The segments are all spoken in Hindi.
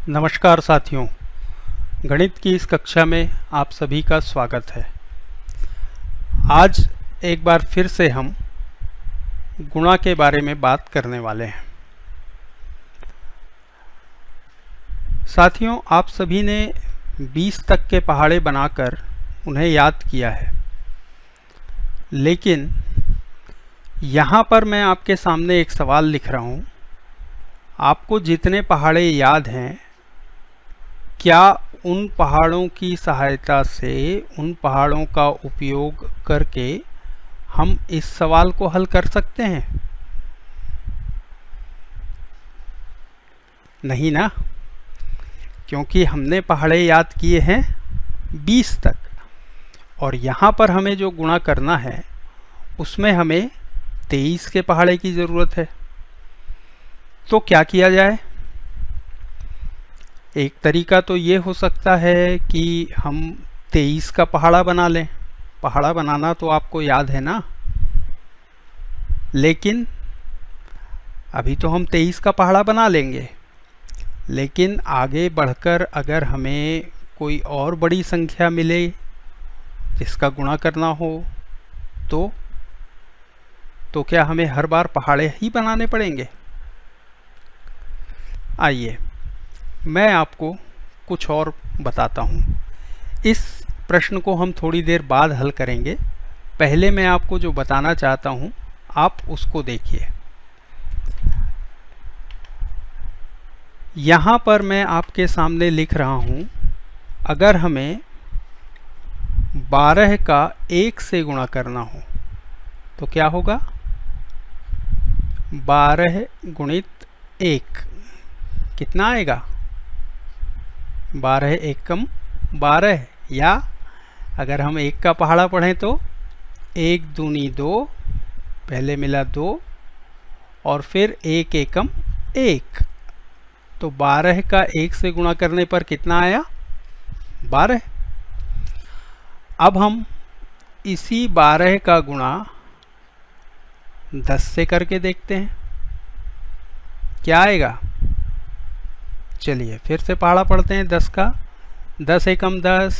नमस्कार साथियों, गणित की इस कक्षा में आप सभी का स्वागत है। आज एक बार फिर से हम गुणा के बारे में बात करने वाले हैं। साथियों, आप सभी ने 20 तक के पहाड़े बनाकर उन्हें याद किया है, लेकिन यहाँ पर मैं आपके सामने एक सवाल लिख रहा हूँ। आपको जितने पहाड़े याद हैं, क्या उन पहाड़ों की सहायता से, उन पहाड़ों का उपयोग करके हम इस सवाल को हल कर सकते हैं? नहीं ना, क्योंकि हमने पहाड़े याद किए हैं 20 तक, और यहाँ पर हमें जो गुणा करना है उसमें हमें 23 के पहाड़े की ज़रूरत है। तो क्या किया जाए? एक तरीका तो ये हो सकता है कि हम 23 का पहाड़ा बना लें। पहाड़ा बनाना तो आपको याद है ना, लेकिन अभी तो हम 23 का पहाड़ा बना लेंगे, लेकिन आगे बढ़कर अगर हमें कोई और बड़ी संख्या मिले जिसका गुणा करना हो तो क्या हमें हर बार पहाड़े ही बनाने पड़ेंगे? आइए मैं आपको कुछ और बताता हूँ। इस प्रश्न को हम थोड़ी देर बाद हल करेंगे। पहले मैं आपको जो बताना चाहता हूँ आप उसको देखिए। यहाँ पर मैं आपके सामने लिख रहा हूँ, अगर हमें 12 का 1 से गुणा करना हो तो क्या होगा? 12 गुणित 1 कितना आएगा? 12 एकम 12, या अगर हम 1 का पहाड़ा पढ़ें तो 1 दूनी 2, पहले मिला 2 और फिर 1 एकम 1, तो 12 का 1 से गुणा करने पर कितना आया? 12। अब हम इसी 12 का गुणा 10 से करके देखते हैं क्या आएगा। चलिए फिर से पहाड़ा पढ़ते हैं 10 का। 10 एकम 10,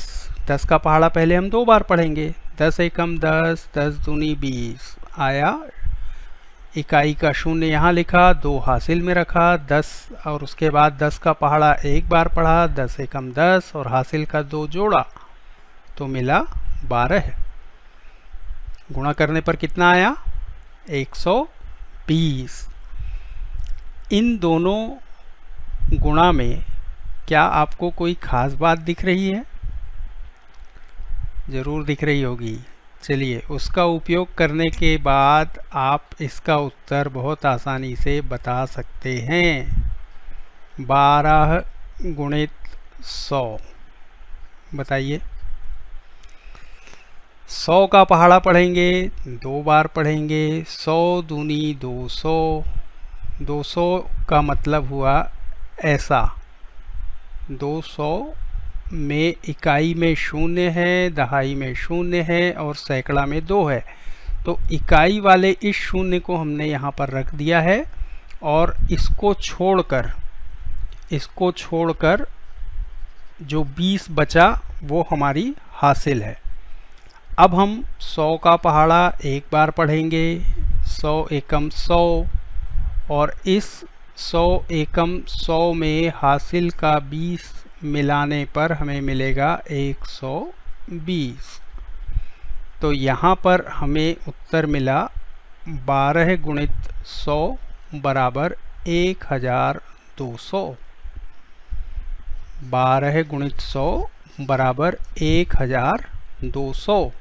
10 का पहाड़ा पहले हम 2 बार पढ़ेंगे। 10 एकम 10, 10 दूनी 20 आया। इकाई का 0 यहाँ लिखा, 2 हासिल में रखा, 10 और उसके बाद 10 का पहाड़ा एक बार पढ़ा, 10 एकम 10 और हासिल का 2 जोड़ा तो मिला 12। गुणा करने पर कितना आया? 120। इन दोनों गुणा में क्या आपको कोई खास बात दिख रही है? ज़रूर दिख रही होगी। चलिए उसका उपयोग करने के बाद आप इसका उत्तर बहुत आसानी से बता सकते हैं। 12 गुणित 100, बताइए। 100 का पहाड़ा पढ़ेंगे, 2 बार पढ़ेंगे। 100 दूनी 200, 200 का मतलब हुआ ऐसा, 200 में इकाई में 0 है, दहाई में 0 है और सैकड़ा में 2 है, तो इकाई वाले इस 0 को हमने यहाँ पर रख दिया है और इसको छोड़कर जो 20 बचा वो हमारी हासिल है। अब हम 100 का पहाड़ा एक बार पढ़ेंगे, 100 एकम 100, और इस 100 एकम 100 में हासिल का 20 मिलाने पर हमें मिलेगा 120। तो यहाँ पर हमें उत्तर मिला 12 गुणित 100 बराबर 1200। 12 गुणित 100 बराबर 1200।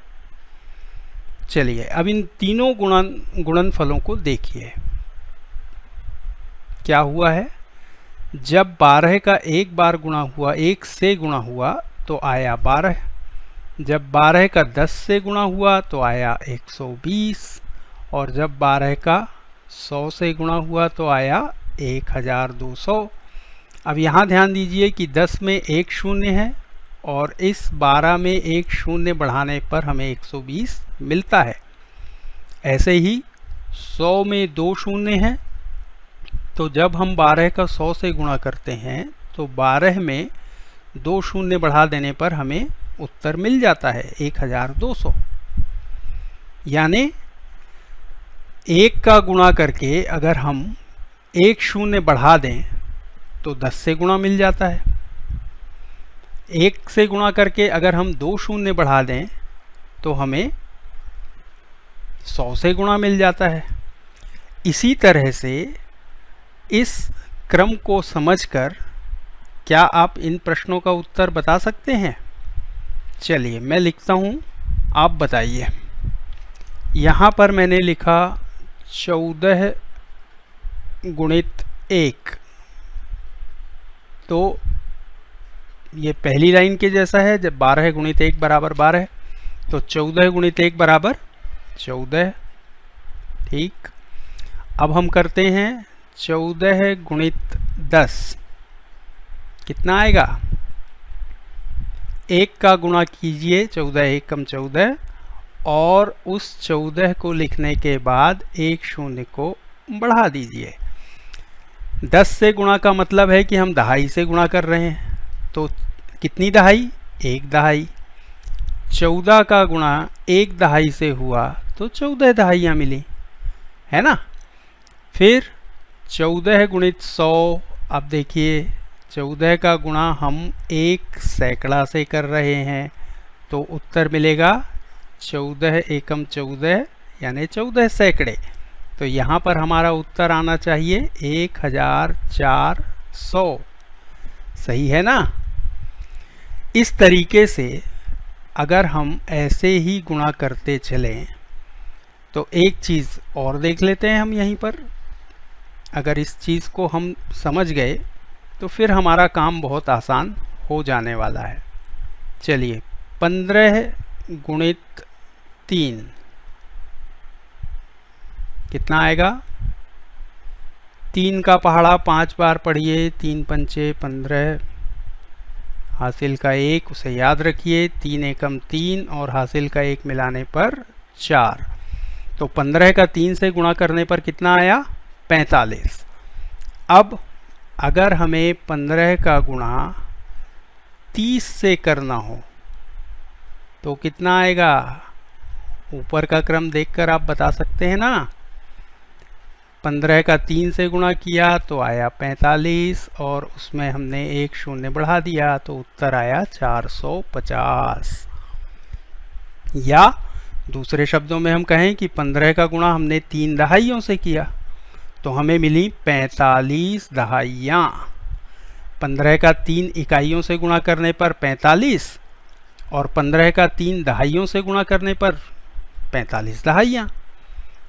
चलिए अब इन तीनों गुणनफलों को देखिए। क्या हुआ है? जब 12 का एक बार गुणा हुआ, 1 से गुणा हुआ तो आया 12। जब 12 का 10 से गुणा हुआ तो आया 120, और जब 12 का 100 से गुणा हुआ तो आया 1200। अब यहाँ ध्यान दीजिए कि 10 में एक 0 है और इस 12 में एक 0 बढ़ाने पर हमें 120 मिलता है। ऐसे ही 100 में 2 0 हैं, तो जब हम 12 का 100 से गुणा करते हैं तो 12 में 2 शून्य बढ़ा देने पर हमें उत्तर मिल जाता है 1200। यानी 1 का गुणा करके अगर हम 1 शून्य बढ़ा दें तो 10 से गुणा मिल जाता है। 1 से गुणा करके अगर हम 2 शून्य बढ़ा दें तो हमें 100 से गुणा मिल जाता है। इसी तरह से इस क्रम को समझकर क्या आप इन प्रश्नों का उत्तर बता सकते हैं? चलिए मैं लिखता हूँ, आप बताइए। यहाँ पर मैंने लिखा 14 गुणित 1, तो ये पहली लाइन के जैसा है। जब 12 गुणित 1 बराबर 12, तो 14 गुणित 1 बराबर 14। ठीक, अब हम करते हैं 14 गुणित 10, कितना आएगा? 1 का गुणा कीजिए, 14 एकम 14, और उस 14 को लिखने के बाद 1 शून्य को बढ़ा दीजिए। 10 से गुणा का मतलब है कि हम दहाई से गुणा कर रहे हैं, तो कितनी दहाई? 1 दहाई। 14 का गुणा 1 दहाई से हुआ तो 14 दहाइयाँ मिली, है ना। फिर 14 गुणित 100, अब देखिए 14 का गुणा हम 1 सैकड़ा से कर रहे हैं, तो उत्तर मिलेगा 14 एकम 14 यानी 14 सैकड़े। तो यहाँ पर हमारा उत्तर आना चाहिए 1400। सही है ना। इस तरीके से अगर हम ऐसे ही गुणा करते चलें तो एक चीज़ और देख लेते हैं हम यहीं पर। अगर इस चीज़ को हम समझ गए तो फिर हमारा काम बहुत आसान हो जाने वाला है। चलिए 15 गुणित 3 कितना आएगा? 3 का पहाड़ा 5 बार पढ़िए, 3 पंचे 15, हासिल का 1 उसे याद रखिए, 3 एकम 3 और हासिल का 1 मिलाने पर 4। तो 15 का 3 से गुणा करने पर कितना आया? 45। अब अगर हमें 15 का गुणा 30 से करना हो तो कितना आएगा? ऊपर का क्रम देखकर आप बता सकते हैं ना। 15 का 3 से गुणा किया तो आया 45, और उसमें हमने 1 शून्य बढ़ा दिया तो उत्तर आया 450। या दूसरे शब्दों में हम कहें कि 15 का गुणा हमने 3 दहाइयों से किया तो हमें मिली 45 दहाइयाँ। 15 का 3 इकाइयों से गुणा करने पर 45, और 15 का 3 दहाइयों से गुणा करने पर 45 दहाइयाँ।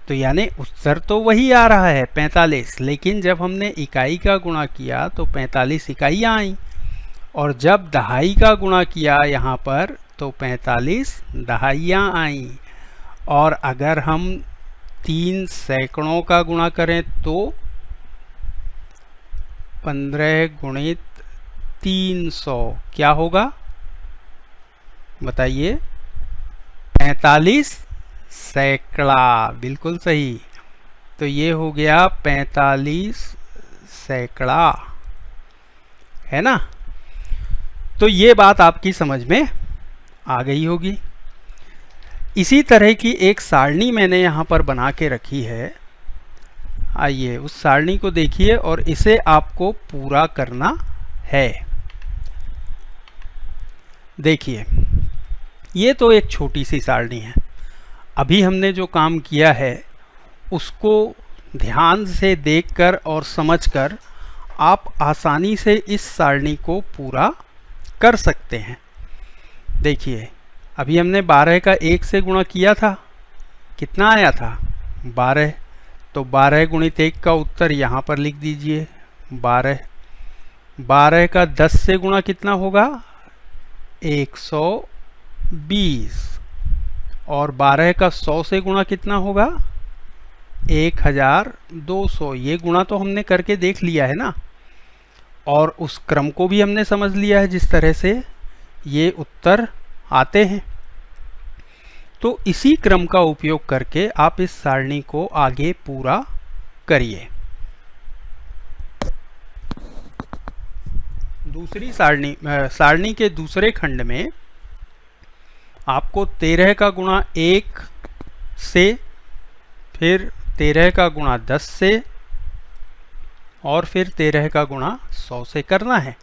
तो यानी उत्तर तो वही आ रहा है 45, लेकिन जब हमने इकाई का गुणा किया तो 45 इकाइयाँ आई, और जब दहाई का गुणा किया यहाँ पर तो 45 दहाइयाँ आई। और अगर हम 3 सैकड़ों का गुणा करें तो 15 गुणित 300 क्या होगा? बताइए। 45 सैकड़ा, बिल्कुल सही। तो ये हो गया 45 सैकड़ा, है ना। तो ये बात आपकी समझ में आ गई होगी। इसी तरह की एक सारणी मैंने यहाँ पर बना के रखी है। आइए उस सारणी को देखिए और इसे आपको पूरा करना है। देखिए ये तो एक छोटी सी सारणी है। अभी हमने जो काम किया है उसको ध्यान से देखकर और समझकर आप आसानी से इस सारणी को पूरा कर सकते हैं। देखिए अभी हमने 12 का 1 से गुणा किया था, कितना आया था? 12। तो 12 गुणित 1 का उत्तर यहाँ पर लिख दीजिए 12। 12 का 10 से गुणा कितना होगा? 120। और 12 का 100 से गुणा कितना होगा? 1200। ये गुणा तो हमने करके देख लिया है ना, और उस क्रम को भी हमने समझ लिया है जिस तरह से ये उत्तर आते हैं। तो इसी क्रम का उपयोग करके आप इस सारणी को आगे पूरा करिए। दूसरी सारणी के दूसरे खंड में आपको 13 का गुणा 1 से, फिर 13 का गुणा 10 से और फिर 13 का गुणा 100 से करना है।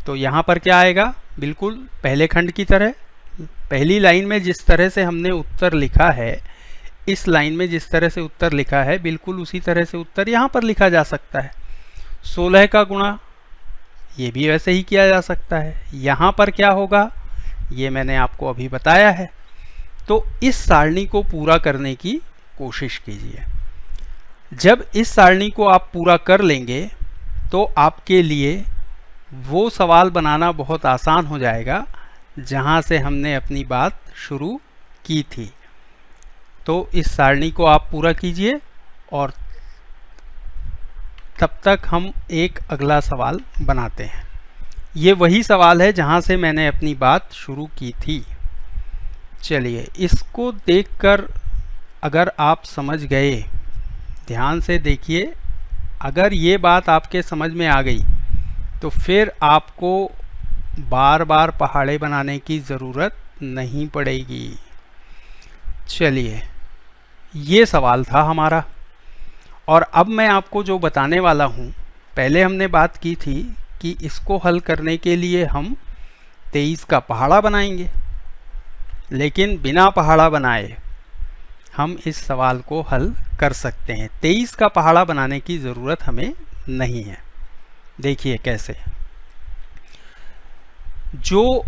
तो यहाँ पर क्या आएगा, बिल्कुल पहले खंड की तरह, पहली लाइन में जिस तरह से हमने उत्तर लिखा है, इस लाइन में जिस तरह से उत्तर लिखा है बिल्कुल उसी तरह से उत्तर यहाँ पर लिखा जा सकता है। 16 का गुणा ये भी वैसे ही किया जा सकता है। यहाँ पर क्या होगा ये मैंने आपको अभी बताया है। तो इस सारणी को पूरा करने की कोशिश कीजिए। जब इस सारणी को आप पूरा कर लेंगे तो आपके लिए वो सवाल बनाना बहुत आसान हो जाएगा जहाँ से हमने अपनी बात शुरू की थी। तो इस सारणी को आप पूरा कीजिए और तब तक हम एक अगला सवाल बनाते हैं। ये वही सवाल है जहाँ से मैंने अपनी बात शुरू की थी। चलिए इसको देखकर अगर आप समझ गए, ध्यान से देखिए, अगर ये बात आपके समझ में आ गई तो फिर आपको बार बार पहाड़े बनाने की ज़रूरत नहीं पड़ेगी। चलिए ये सवाल था हमारा, और अब मैं आपको जो बताने वाला हूँ, पहले हमने बात की थी कि इसको हल करने के लिए हम 23 का पहाड़ा बनाएंगे, लेकिन बिना पहाड़ा बनाए हम इस सवाल को हल कर सकते हैं। 23 का पहाड़ा बनाने की ज़रूरत हमें नहीं है। देखिए कैसे, जो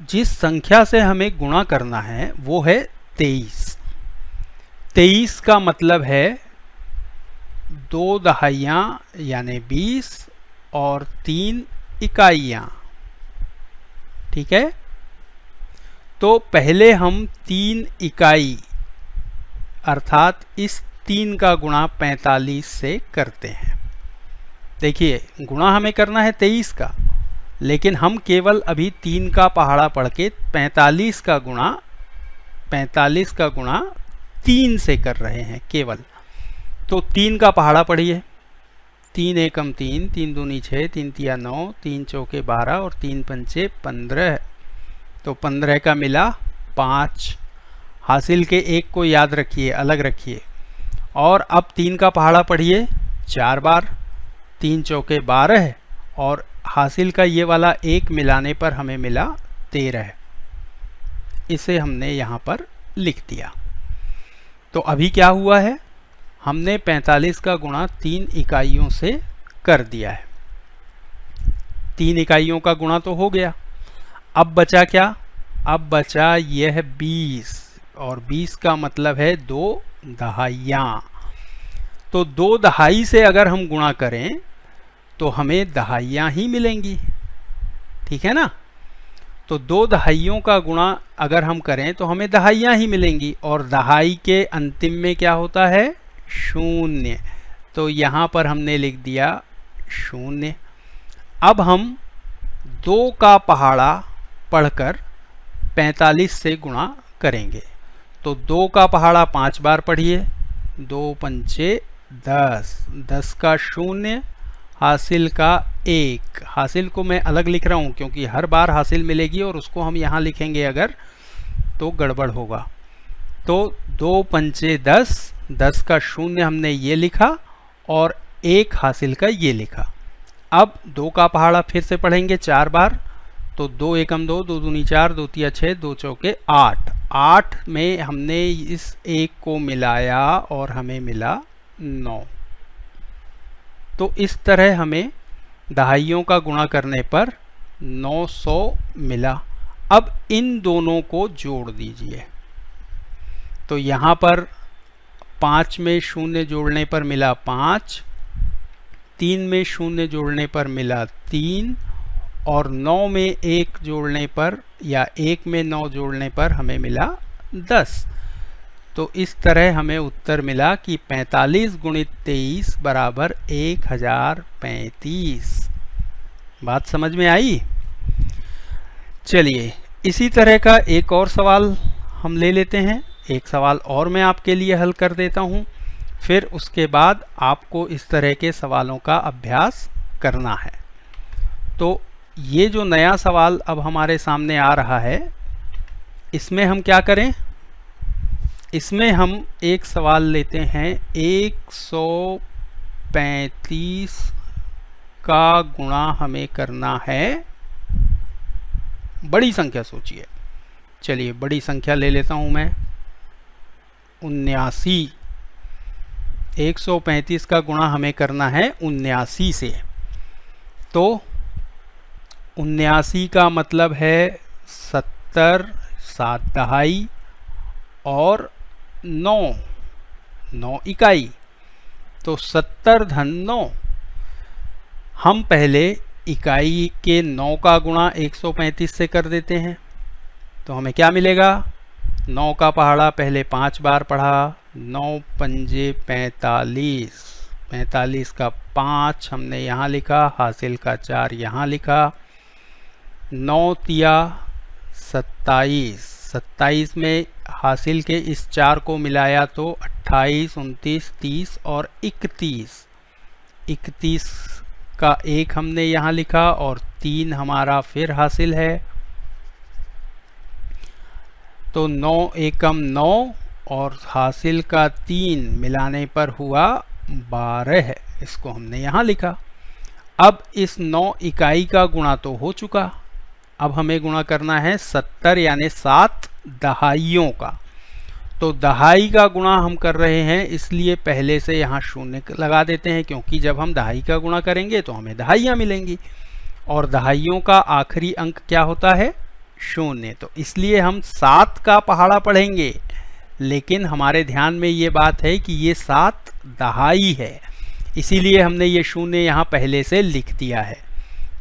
जिस संख्या से हमें गुणा करना है वो है 23। 23 का मतलब है 2 दहाइयाँ यानी 20 और 3 इकाइयाँ। ठीक है, तो पहले हम 3 इकाई अर्थात इस 3 का गुणा 45 से करते हैं। देखिए गुणा हमें करना है 23 का, लेकिन हम केवल अभी 3 का पहाड़ा पढ़ के 45 का गुणा 3 से कर रहे हैं केवल। तो 3 का पहाड़ा पढ़िए, 3 एकम 3, 3 दूनी 6, 3 तिया 9, 3 चौके 12 और 3 पंचे 15। तो 15 का मिला 5। हासिल के 1 को याद रखिए, अलग रखिए। और अब 3 का पहाड़ा पढ़िए 4 बार, 3 चौके 12 और हासिल का ये वाला 1 मिलाने पर हमें मिला 13। इसे हमने यहाँ पर लिख दिया। तो अभी क्या हुआ है, हमने 45 का गुणा 3 इकाइयों से कर दिया है। 3 इकाइयों का गुणा तो हो गया। अब बचा क्या, अब बचा यह 20, और 20 का मतलब है 2 दहाइयाँ। तो 2 दहाई से अगर हम गुणा करें तो हमें दहाइयाँ ही मिलेंगी। ठीक है ना, तो 2 दहाइयों का गुणा अगर हम करें तो हमें दहाइयाँ ही मिलेंगी, और दहाई के अंतिम में क्या होता है, 0। तो यहाँ पर हमने लिख दिया 0। अब हम 2 का पहाड़ा पढ़कर 45 से गुणा करेंगे। तो 2 का पहाड़ा 5 बार पढ़िए, 2 पंचे 10, 10 का 0, हासिल का 1। हासिल को मैं अलग लिख रहा हूँ क्योंकि हर बार हासिल मिलेगी और उसको हम यहाँ लिखेंगे अगर तो गड़बड़ होगा। तो 2 पंचे 10, 10 का 0 हमने ये लिखा और 1 हासिल का ये लिखा। अब 2 का पहाड़ा फिर से पढ़ेंगे 4 बार। तो 2 एकम 2, 2 दूनी 4, 2 तिया 6, 2 चौके 8। 8 में हमने इस 1 को मिलाया और हमें मिला 9। तो इस तरह हमें दहाइयों का गुणा करने पर 900 मिला। अब इन दोनों को जोड़ दीजिए। तो यहाँ पर 5 में 0 जोड़ने पर मिला 5, 3 में 0 जोड़ने पर मिला 3, और 9 में 1 जोड़ने पर या 1 में 9 जोड़ने पर हमें मिला 10। तो इस तरह हमें उत्तर मिला कि 45 गुणित 23 बराबर 1035। बात समझ में आई? चलिए इसी तरह का एक और सवाल हम ले लेते हैं। एक सवाल और मैं आपके लिए हल कर देता हूं, फिर उसके बाद आपको इस तरह के सवालों का अभ्यास करना है। तो ये जो नया सवाल अब हमारे सामने आ रहा है, इसमें हम क्या करें, इसमें हम एक सवाल लेते हैं 135 का गुणा हमें करना है, बड़ी संख्या सोचिए। चलिए बड़ी संख्या ले लेता हूं मैं 79। 135 का गुणा हमें करना है 79 से। तो 79 का मतलब है 70, 7 दहाई और 9 इकाई। तो 70 धन 9, हम पहले इकाई के 9 का गुणा 135 से कर देते हैं। तो हमें क्या मिलेगा, 9 का पहाड़ा पहले 5 बार पढ़ा, 9 पंजे 45, 45 का 5 हमने यहाँ लिखा, हासिल का 4 यहाँ लिखा, 9 तिया 27, 27 में हासिल के इस 4 को मिलाया तो 28, 29, 30 और 31, 31 का 1 हमने यहाँ लिखा और 3 हमारा फिर हासिल है। तो 9 एकम 9 और हासिल का 3 मिलाने पर हुआ 12, इसको हमने यहाँ लिखा। अब इस 9 इकाई का गुणा तो हो चुका, अब हमें गुणा करना है 70 यानी 7 दहाइयों का। तो दहाई का गुणा हम कर रहे हैं, इसलिए पहले से यहाँ शून्य लगा देते हैं, क्योंकि जब हम दहाई का गुणा करेंगे तो हमें दहाइयाँ मिलेंगी और दहाइयों का आखिरी अंक क्या होता है, शून्य। तो इसलिए हम 7 का पहाड़ा पढ़ेंगे, लेकिन हमारे ध्यान में ये बात है कि ये 7 दहाई है, इसीलिए हमने ये शून्य यहाँ पहले से लिख दिया है।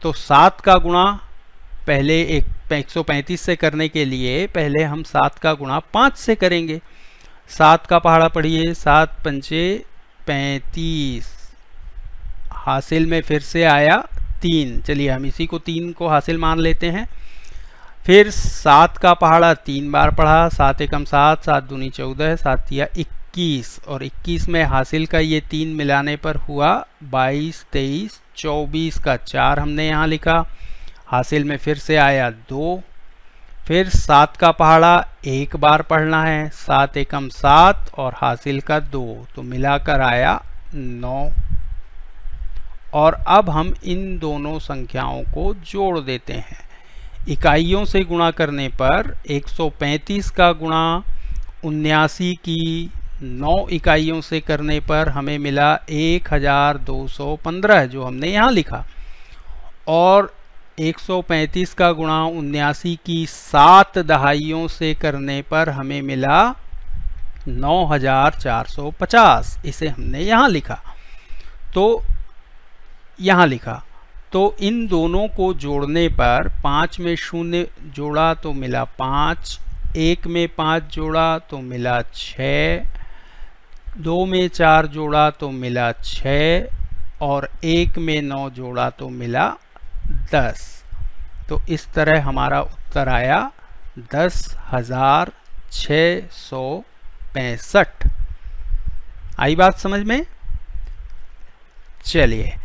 तो 7 का गुणा पहले 135 से करने के लिए पहले हम 7 का गुणा 5 से करेंगे। 7 का पहाड़ा पढ़िए, 7 पंचे 35, हासिल में फिर से आया 3, चलिए हम इसी को 3 को हासिल मान लेते हैं। फिर 7 का पहाड़ा 3 बार पढ़ा, 7 एकम 7, 7 दूनी 14, 7 तिया 21 और 21 में हासिल का ये 3 मिलाने पर हुआ 22, 23, 24 का 4 हमने यहाँ लिखा, हासिल में फिर से आया 2। फिर 7 का पहाड़ा 1 बार पढ़ना है, 7 एकम 7 और हासिल का 2, तो मिलाकर आया 9। और अब हम इन दोनों संख्याओं को जोड़ देते हैं। इकाइयों से गुणा करने पर 135 का गुणा 79 की 9 इकाइयों से करने पर हमें मिला 1215, जो हमने यहाँ लिखा, और 135 का गुणा 79 की 7 दहाइयों से करने पर हमें मिला 9450, इसे हमने यहाँ लिखा। तो यहाँ लिखा, तो इन दोनों को जोड़ने पर 5 में 0 जोड़ा तो मिला 5, 1 में 5 जोड़ा तो मिला 6, 2 में 4 जोड़ा तो मिला 6 और 1 में 9 जोड़ा तो मिला 10। तो इस तरह हमारा उत्तर आया 10,665। आई बात समझ में? चलिए,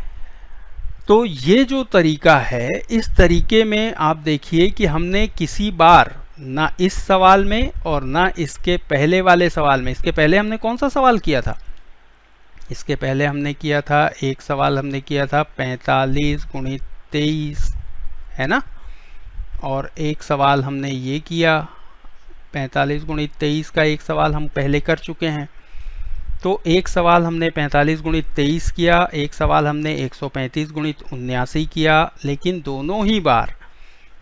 तो ये जो तरीका है, इस तरीके में आप देखिए कि हमने किसी बार ना इस सवाल में और ना इसके पहले वाले सवाल में, इसके पहले हमने कौन सा सवाल किया था, इसके पहले हमने किया था एक सवाल हमने किया था 45 गुणित 23, है ना, और एक सवाल हमने ये किया 45 गुणित 23 का एक सवाल हम पहले कर चुके हैं। तो एक सवाल हमने 45 गुणित 23 किया, एक सवाल हमने 135 गुणित 79 किया, लेकिन दोनों ही बार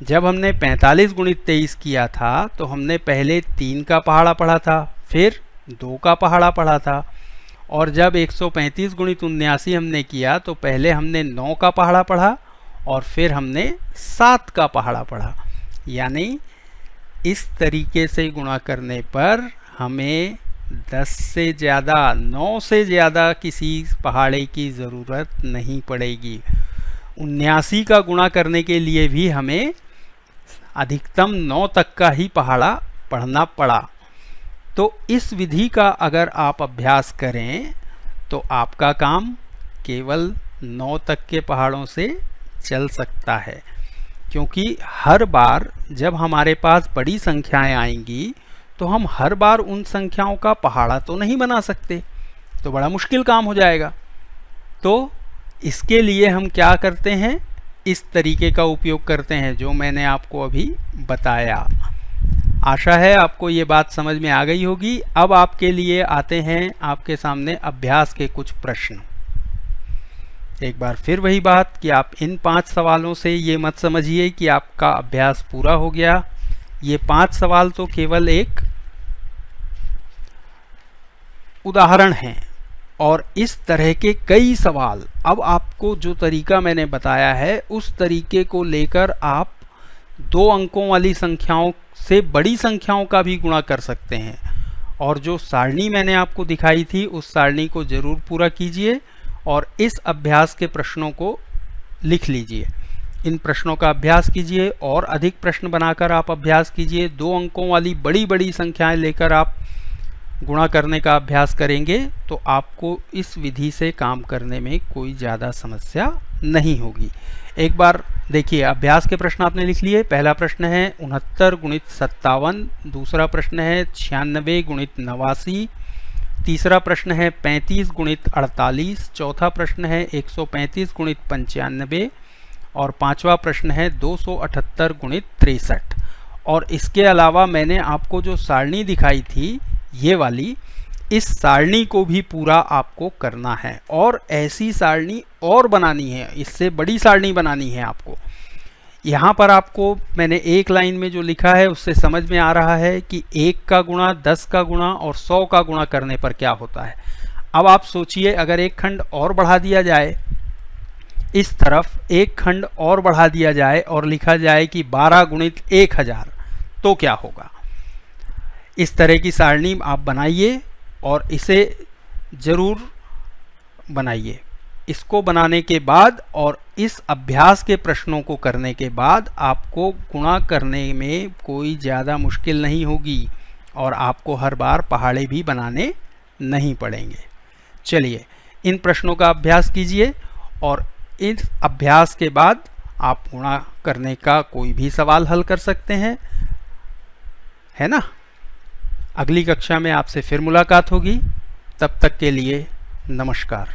जब हमने 45 गुणित 23 किया था तो हमने पहले 3 का पहाड़ा पढ़ा था, फिर 2 का पहाड़ा पढ़ा था, और जब 135 गुणित 79 हमने किया तो पहले हमने 9 का पहाड़ा पढ़ा और फिर हमने 7 का पहाड़ा पढ़ा। यानी इस तरीके से गुणा करने पर हमें 10 से ज़्यादा, 9 से ज़्यादा किसी पहाड़े की ज़रूरत नहीं पड़ेगी। 79 का गुणा करने के लिए भी हमें अधिकतम 9 तक का ही पहाड़ा पढ़ना पड़ा। तो इस विधि का अगर आप अभ्यास करें तो आपका काम केवल 9 तक के पहाड़ों से चल सकता है, क्योंकि हर बार जब हमारे पास बड़ी संख्याएं आएंगी तो हम हर बार उन संख्याओं का पहाड़ा तो नहीं बना सकते, तो बड़ा मुश्किल काम हो जाएगा। तो इसके लिए हम क्या करते हैं, इस तरीके का उपयोग करते हैं जो मैंने आपको अभी बताया। आशा है आपको ये बात समझ में आ गई होगी। अब आपके लिए आते हैं आपके सामने अभ्यास के कुछ प्रश्न। एक बार फिर वही बात कि आप इन 5 सवालों से ये मत समझिए कि आपका अभ्यास पूरा हो गया। ये 5 सवाल तो केवल एक उदाहरण हैं, और इस तरह के कई सवाल, अब आपको जो तरीका मैंने बताया है उस तरीके को लेकर आप 2 अंकों वाली संख्याओं से बड़ी संख्याओं का भी गुणा कर सकते हैं। और जो सारणी मैंने आपको दिखाई थी उस सारणी को जरूर पूरा कीजिए और इस अभ्यास के प्रश्नों को लिख लीजिए। इन प्रश्नों का अभ्यास कीजिए और अधिक प्रश्न बनाकर आप अभ्यास कीजिए। 2 अंकों वाली बड़ी बड़ी संख्याएं लेकर आप गुणा करने का अभ्यास करेंगे तो आपको इस विधि से काम करने में कोई ज़्यादा समस्या नहीं होगी। एक बार देखिए, अभ्यास के प्रश्न आपने लिख लिए। पहला प्रश्न है 69 गुणित 57, दूसरा प्रश्न है 96 गुणित 89, तीसरा प्रश्न है 35 गुणित 48, चौथा प्रश्न है 135 गुणित 95 और पांचवा प्रश्न है 278 गुणित 63। और इसके अलावा मैंने आपको जो सारणी दिखाई थी ये वाली, इस सारणी को भी पूरा आपको करना है और ऐसी सारणी और बनानी है, इससे बड़ी सारणी बनानी है आपको। यहाँ पर आपको मैंने एक लाइन में जो लिखा है उससे समझ में आ रहा है कि 1 का गुणा, 10 का गुणा और 100 का गुणा करने पर क्या होता है। अब आप सोचिए, अगर एक खंड और बढ़ा दिया जाए, इस तरफ एक खंड और बढ़ा दिया जाए और लिखा जाए कि 12 गुणित 1000, तो क्या होगा। इस तरह की सारणी आप बनाइए और इसे जरूर बनाइए। इसको बनाने के बाद और इस अभ्यास के प्रश्नों को करने के बाद आपको गुणा करने में कोई ज़्यादा मुश्किल नहीं होगी और आपको हर बार पहाड़े भी बनाने नहीं पड़ेंगे। चलिए, इन प्रश्नों का अभ्यास कीजिए और इस अभ्यास के बाद आप गुणा करने का कोई भी सवाल हल कर सकते हैं, है ना। अगली कक्षा में आपसे फिर मुलाकात होगी। तब तक के लिए नमस्कार।